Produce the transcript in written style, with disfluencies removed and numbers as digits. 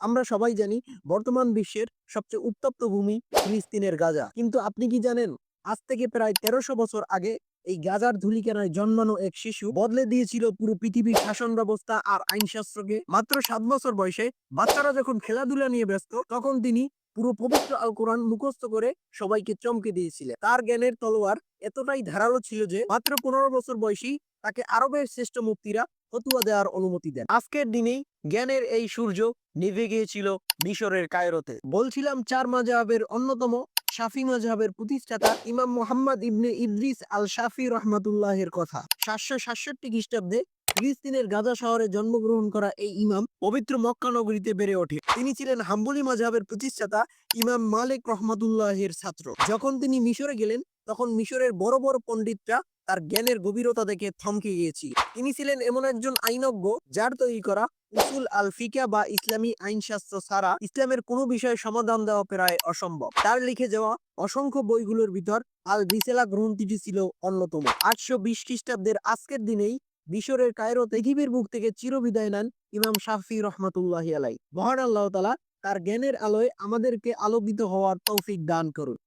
আমরা সবাই জানি বর্তমান বিশ্বের সবচেয়ে উত্তপ্ত ভূমি ফিলিস্তিনের গাজা। কিন্তু আপনি কি জানেন আজ থেকে প্রায় ১৩০০ বছর আগে এই গাজার ধূলিকণায় জন্মানো এক শিশু বদলে দিয়েছিল পুরো পৃথিবীর শাসন ব্যবস্থা আর আইনশাস্ত্রকে। মাত্র ৭ বছর বয়সে বাচ্চারা যখন খেলাধুলা নিয়ে ব্যস্ত তখন তিনি পুরো পবিত্র আল কোরআন মুখস্থ করে সবাইকে চমকে দিয়েছিলেন। তার জ্ঞানের তলোয়ার এতটাই ধারালো ছিল যে মাত্র ১৫ বছর বয়সী তাকে আরবের শ্রেষ্ঠ মুফতিরা ফতুয়া দেওয়ার অনুমতি দেন। আজকের দিনেই জ্ঞানের এই সূর্য নিভে গিয়েছিল মিশরের কায়রোতে। বলছিলাম ৪ মাযহাবের অন্যতম শাফি মাযহাবের প্রতিষ্ঠাতা ইমাম মুহাম্মদ ইবনে ইদ্রিস আল শাফি রহমাতুল্লাহের কথা। ৭৬৭ খ্রিস্টাব্দে ফিলিস্তিনের গাজা শহরে জন্মগ্রহণ করা এই ইমাম পবিত্র মক্কা নগরীতে বেড়ে ওঠে। তিনি ছিলেন হাম্বলি মাযহাবের প্রতিষ্ঠাতা ইমাম মালিক রহমাতুল্লাহের ছাত্র। যখন তিনি মিশরে গেলেন তখন মিশরের বড় বড় পণ্ডিতরা তার জ্ঞানের গভীরতা দেখে থমকে গিয়েছিল। তিনি ছিলেন এমন একজন আইনজ্ঞ যার তৈরি করা উসুল আল ফিকা বা ইসলামী আইনশাস্ত্র ছাড়া ইসলামের কোনো বিষয়ে সমাধান দেওয়া প্রায় অসম্ভব। তার লিখে যাওয়া অসংখ্য বইগুলোর ভিতর আল রিসালা গ্রন্থটি ছিল অন্যতম। ৮২০ খ্রিস্টাব্দের আজকের দিনেই মিশরের কায়রো পৃথিবীর বুক থেকে চিরবিদায় নেন ইমাম শাফি রহমাতুল্লাহি আলাই। মহান আল্লাহ তাআলা তার জ্ঞানের আলোয় আমাদেরকে আলোকিত হওয়ার তৌফিক দান করুন।